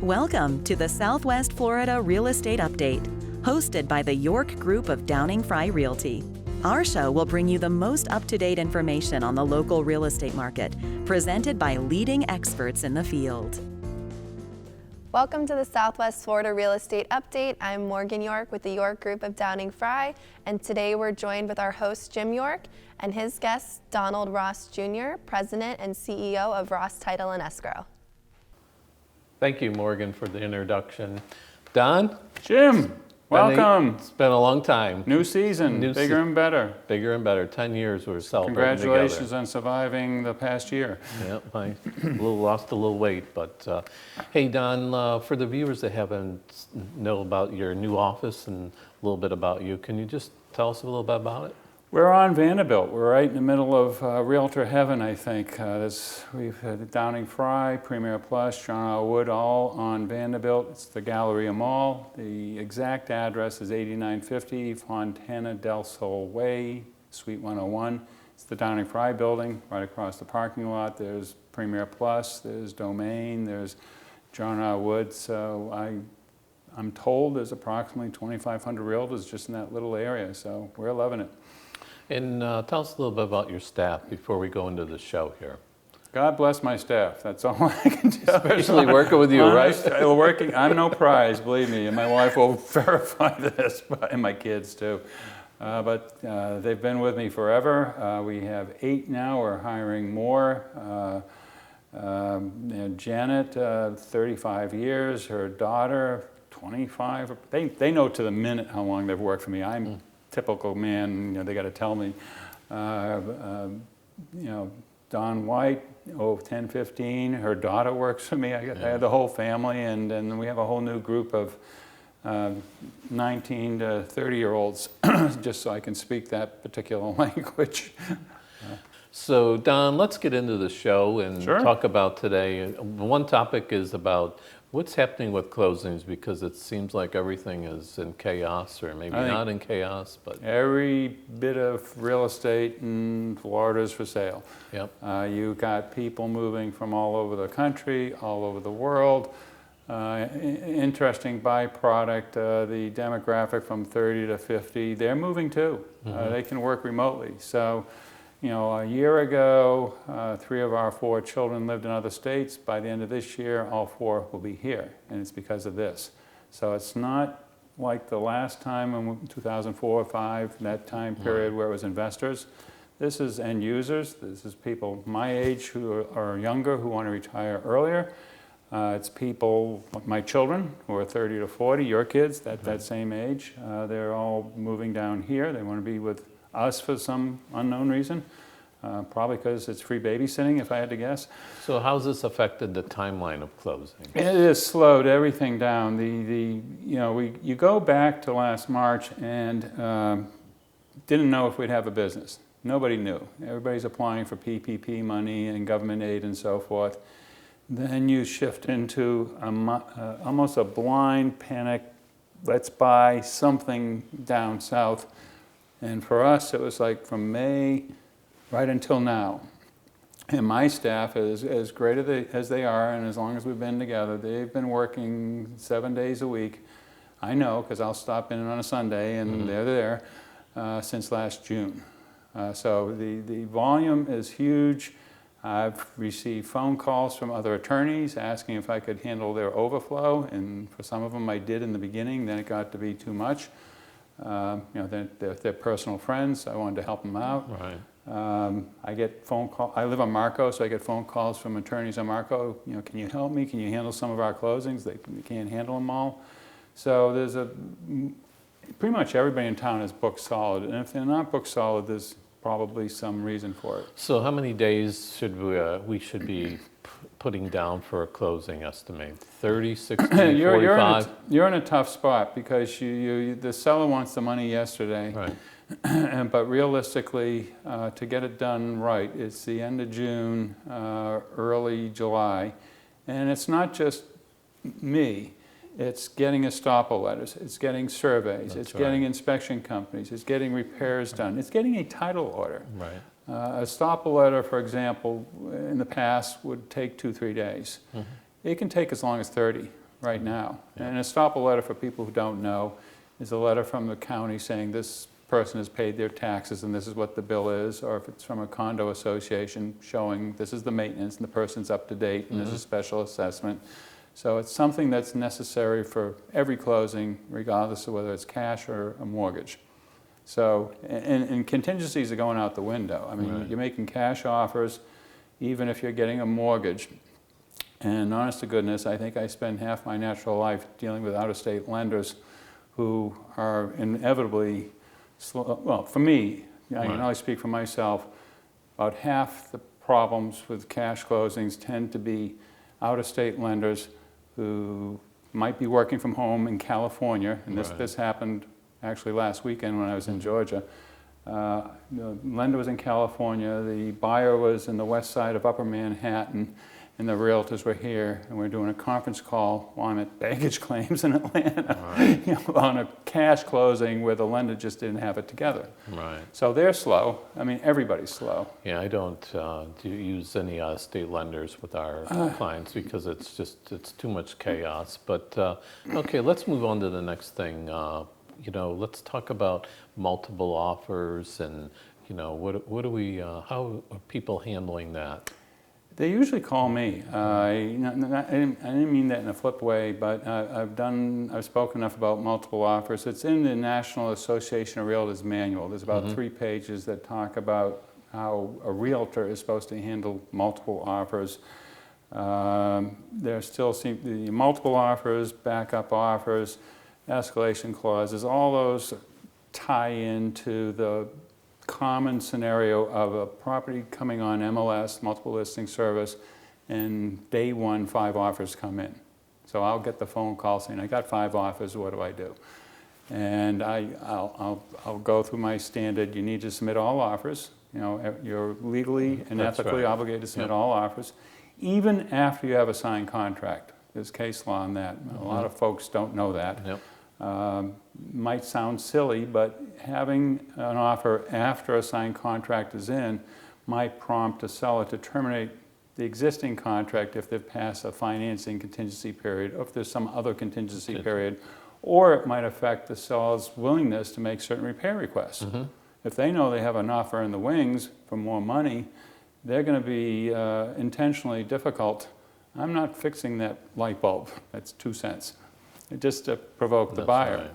Welcome to the Southwest Florida Real Estate Update, hosted by the York Group of Downing Fry Realty. Our show will bring you the most up-to-date information on the local real estate market, presented by leading experts in the field. Welcome to the Southwest Florida Real Estate Update. I'm Morgan York with the York Group of Downing Fry, and today we're joined with our host Jim York and his guest Donald Ross Jr., President and CEO of Ross Title and Escrow. Thank you, Morgan, for the introduction. Don? Jim, welcome. It's been a long time. New season, bigger and better. Bigger and better. 10 years we're celebrating Congratulations together. on surviving the past year. Yeah, I lost a little weight, but hey, Don, for the viewers that haven't know about your new office and a little bit about you, can you just tell us a little bit about it? We're on Vanderbilt. We're right in the middle of Realtor heaven, I think. We've had Downing Fry, Premier Plus, John R. Wood, all on Vanderbilt. It's the Galleria Mall. The exact address is 8950 Fontana del Sol Way, Suite 101. It's the Downing Fry building right across the parking lot. There's Premier Plus, there's Domain, there's John R. Wood. So I'm told there's approximately 2,500 realtors just in that little area, so we're loving it. And tell us a little bit about your staff before we go into the show here. God bless my staff. That's all I can tell you. Especially working with you, right? I'm no prize, believe me, and my wife will verify this, and my kids too. But they've been with me forever. We have 8 now. We're hiring more. Janet, 35 years. Her daughter, 25. They know to the minute how long they've worked for me. I'm typical man, they got to tell me. Don White, 10, 15. Her daughter works for me. I have the whole family, and then we have a whole new group of 19 to 30-year-olds, just so I can speak that particular language. So, Don, let's get into the show and talk about today. One topic is about what's happening with closings, because it seems like everything is in chaos, or maybe not in chaos, but every bit of real estate in Florida is for sale. Yep. You got people moving from all over the country, all over the world. Interesting byproduct, the demographic from 30 to 50, they're moving too. They can work remotely. So, a year ago, 3 of our 4 children lived in other states. By the end of this year, all 4 will be here, and it's because of this. So it's not like the last time in 2004 or 5, that time period where it was investors. This is end users. This is people my age who are younger who want to retire earlier. It's people like my children who are 30 to 40, your kids, that same age. They're all moving down here. They want to be with us for some unknown reason, probably because it's free babysitting, if I had to guess. So how's this affected the timeline of closing? It has slowed everything down. You go back to last March and didn't know if we'd have a business. Nobody knew. Everybody's applying for PPP money and government aid and so forth. Then you shift into almost a blind panic. Let's buy something down south. And for us, it was like from May right until now. And my staff, as great as they are, and as long as we've been together, they've been working 7 days a week. I know, because I'll stop in on a Sunday, and they're there since last June. So the volume is huge. I've received phone calls from other attorneys asking if I could handle their overflow, and for some of them I did in the beginning, then it got to be too much. They're personal friends. I wanted to help them out. Right. I get phone calls. I live on Marco, so I get phone calls from attorneys on Marco. Can you help me? Can you handle some of our closings? They can't handle them all. So there's pretty much everybody in town is booked solid, and if they're not booked solid, there's probably some reason for it. So how many days should we should be putting down for a closing estimate? 30, 60, 45? You're in a tough spot because the seller wants the money yesterday. Right. But realistically, to get it done right, it's the end of June, early July. And it's not just me. It's getting estoppel letters. It's getting surveys. It's getting inspection companies. It's getting repairs done. It's getting a title order. Right. A estoppel letter, for example, in the past would take 2-3 days. It can take as long as 30 right now. And an estoppel letter, for people who don't know, is a letter from the county saying this person has paid their taxes and this is what the bill is, or if it's from a condo association showing this is the maintenance and the person's up to date and there's a special assessment. So it's something that's necessary for every closing, regardless of whether it's cash or a mortgage. So, and contingencies are going out the window. I mean, you're making cash offers, even if you're getting a mortgage. And honest to goodness, I think I spend half my natural life dealing with out-of-state lenders who are inevitably slow. Well, for me, I can only speak for myself, about half the problems with cash closings tend to be out-of-state lenders who might be working from home in California, and this happened actually last weekend when I was in Georgia. The lender was in California, the buyer was in the west side of Upper Manhattan, and the realtors were here, and we're doing a conference call while I'm at baggage claims in Atlanta, on a cash closing where the lender just didn't have it together. So they're slow. I mean, everybody's slow. Yeah, I don't use any state lenders with our clients because it's too much chaos. But okay, let's move on to the next thing. Let's talk about multiple offers and how are people handling that? They usually call me. I didn't mean that in a flip way, but I've spoken enough about multiple offers. It's in the National Association of Realtors manual. There's about 3 pages that talk about how a realtor is supposed to handle multiple offers. There still seem to be multiple offers, backup offers, escalation clauses. All those tie into the common scenario of a property coming on MLS, multiple listing service, and day one 5 offers come in. So I'll get the phone call saying, I got 5 offers, what do I do? And I'll go through my standard, you need to submit all offers. You're legally and ethically obligated to submit all offers, even after you have a signed contract. There's case law on that. A lot of folks don't know that. Might sound silly, but having an offer after a signed contract is in might prompt a seller to terminate the existing contract if they've passed a financing contingency period, or if there's some other contingency period, or it might affect the seller's willingness to make certain repair requests. If they know they have an offer in the wings for more money, they're going to be intentionally difficult. I'm not fixing that light bulb, that's 2 cents. Just to provoke the buyer.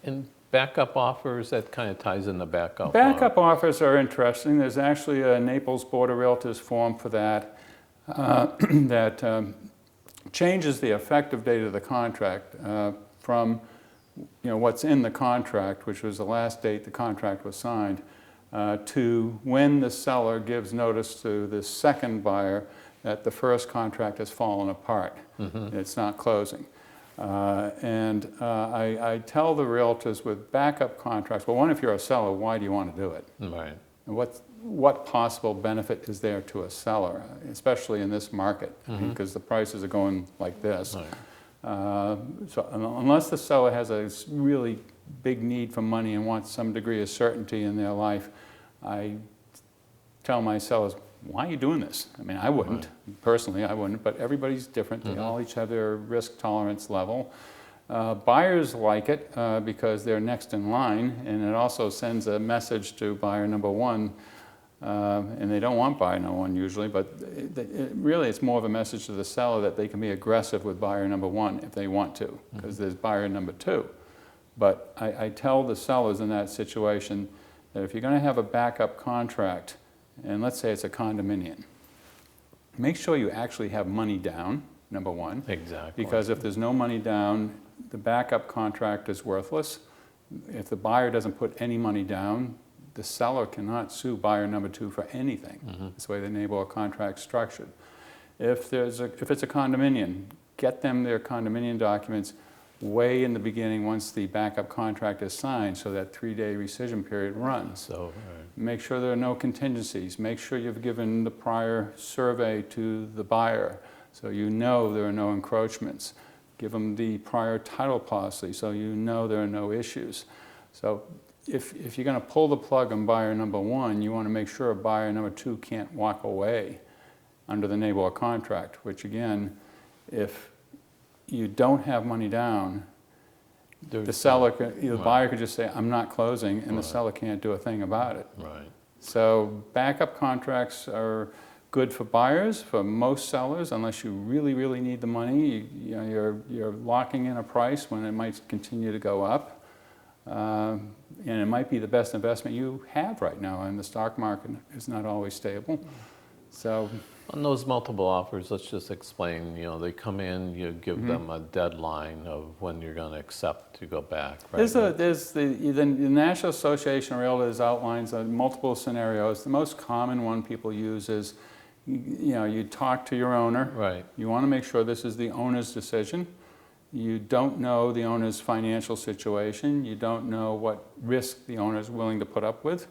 And backup offers, that kind of ties in the backup. Backup offers are interesting. There's actually a Naples Board of Realtors form for that that changes the effective date of the contract from what's in the contract, which was the last date the contract was signed, to when the seller gives notice to the second buyer that the first contract has fallen apart. It's not closing. I tell the realtors with backup contracts, well, one, if you're a seller, why do you want to do it? And what possible benefit is there to a seller, especially in this market, because the prices are going like this. So unless the seller has a really big need for money and wants some degree of certainty in their life, I tell my sellers, why are you doing this? I mean, I wouldn't. Personally, I wouldn't, but everybody's different. They all each have their risk tolerance level. Buyers like it because they're next in line, and it also sends a message to buyer number 1, and they don't want buyer number 1 usually, but really it's more of a message to the seller that they can be aggressive with buyer number 1 if they want to, because there's buyer number 2. But I tell the sellers in that situation that if you're going to have a backup contract, and let's say it's a condominium, make sure you actually have money down, number 1. Because if there's no money down, the backup contract is worthless. If the buyer doesn't put any money down, the seller cannot sue buyer number 2 for anything. That's the way the neighborhood contract's structured. If it's a condominium, get them their condominium documents way in the beginning once the backup contract is signed, so that 3-day rescission period runs. Make sure there are no contingencies. Make sure you've given the prior survey to the buyer so you know there are no encroachments. Give them the prior title policy so you know there are no issues. So if you're going to pull the plug on buyer number 1, you want to make sure buyer number 2 can't walk away under the neighborhood contract, which again, if you don't have money down, the seller, the buyer could just say, I'm not closing, and the seller can't do a thing about it. Right. So backup contracts are good for buyers, for most sellers, unless you really, really need the money. You're locking in a price when it might continue to go up. And it might be the best investment you have right now, and the stock market is not always stable. So on those multiple offers, let's just explain, they come in, you give them a deadline of when you're going to accept to go back, right? There's the National Association of Realtors outlines multiple scenarios. The most common one people use is, you talk to your owner. Right. You want to make sure this is the owner's decision. You don't know the owner's financial situation. You don't know what risk the owner is willing to put up with.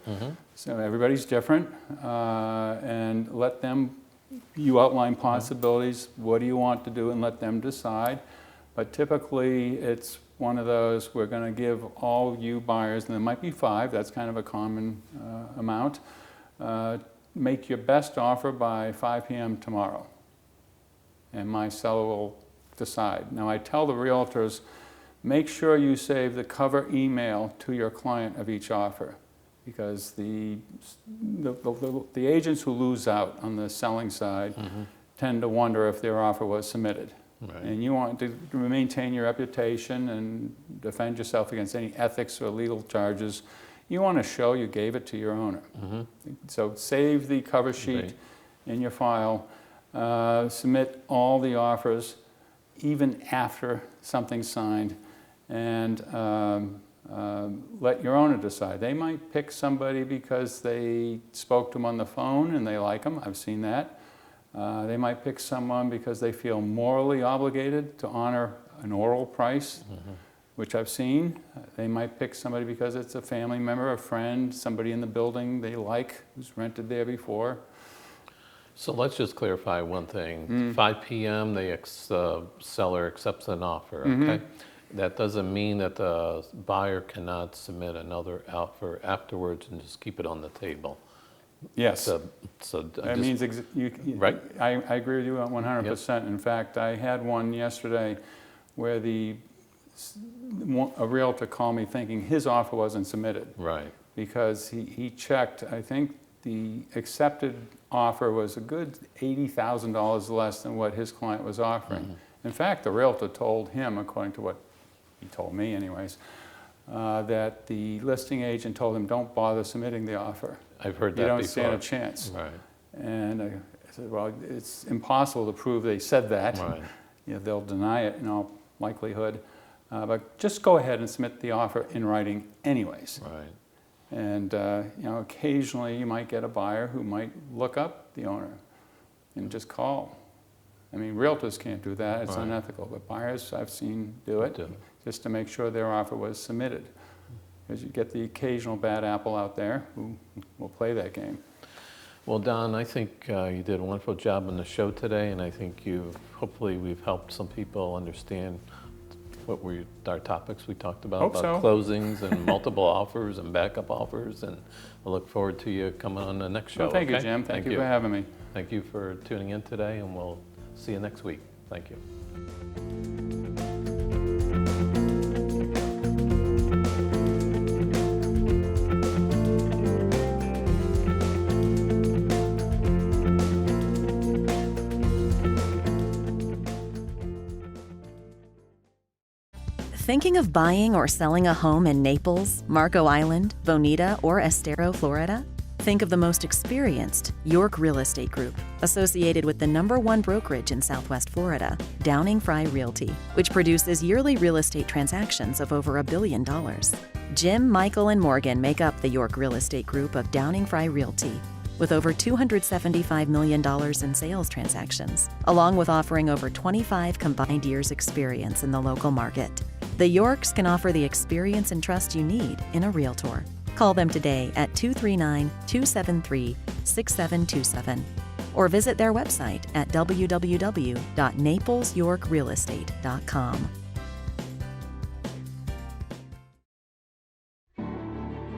So everybody's different, and let them. You outline possibilities. What do you want to do, and let them decide. But typically, it's one of those, we're going to give all you buyers, and there might be 5. That's kind of a common amount. Make your best offer by 5 p.m. tomorrow, and my seller will decide. Now, I tell the realtors, make sure you save the cover email to your client of each offer, because the agents who lose out on the selling side tend to wonder if their offer was submitted. Right. And you want to maintain your reputation and defend yourself against any ethics or legal charges. You want to show you gave it to your owner. So save the cover sheet in your file. Submit all the offers, even after something's signed, and let your owner decide. They might pick somebody because they spoke to them on the phone and they like them. I've seen that. They might pick someone because they feel morally obligated to honor an oral price, which I've seen. They might pick somebody because it's a family member, a friend, somebody in the building they like who's rented there before. So let's just clarify one thing. 5 p.m. the seller accepts an offer, okay? That doesn't mean that the buyer cannot submit another offer afterwards and just keep it on the table. Yes. So that means right? I agree with you 100%. Yep. In fact, I had one yesterday where a realtor called me thinking his offer wasn't submitted. Right. Because he checked, I think the accepted offer was a good $80,000 less than what his client was offering. In fact, the realtor told him, according to what he told me anyways, that the listing agent told him, don't bother submitting the offer. I've heard that before. You don't before. stand a chance. Right. And I said, well, it's impossible to prove they said that. Right. They'll deny it in all likelihood. But just go ahead and submit the offer in writing anyways. Right. And occasionally you might get a buyer who might look up the owner and just call. I mean, realtors can't do that, it's unethical, but buyers I've seen do it just to make sure their offer was submitted. Because you get the occasional bad apple out there who will play that game. Well, Don, I think you did a wonderful job on the show today, and I think hopefully we've helped some people understand what were our topics we talked about closings and multiple offers and backup offers, and I look forward to you coming on the next show. Well, thank you, Jim. Thank you for having me. Thank you for tuning in today, and we'll see you next week. Thank you. Thinking of buying or selling a home in Naples, Marco Island, Bonita, or Estero, Florida? Think of the most experienced York Real Estate Group, associated with the #1 brokerage in Southwest Florida, Downing Fry Realty, which produces yearly real estate transactions of over $1 billion. Jim, Michael, and Morgan make up the York Real Estate Group of Downing Fry Realty, with over $275 million in sales transactions, along with offering over 25 combined years' experience in the local market. The Yorks can offer the experience and trust you need in a realtor. Call them today at 239-273-6727 or visit their website at www.naplesyorkrealestate.com.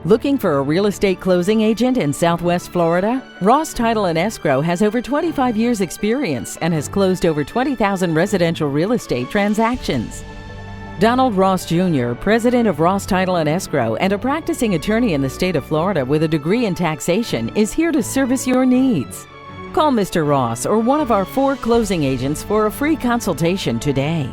Looking for a real estate closing agent in Southwest Florida? Ross Title and Escrow has over 25 years experience and has closed over 20,000 residential real estate transactions. Donald Ross Jr., president of Ross Title and Escrow and a practicing attorney in the state of Florida with a degree in taxation, is here to service your needs. Call Mr. Ross or one of our 4 closing agents for a free consultation today.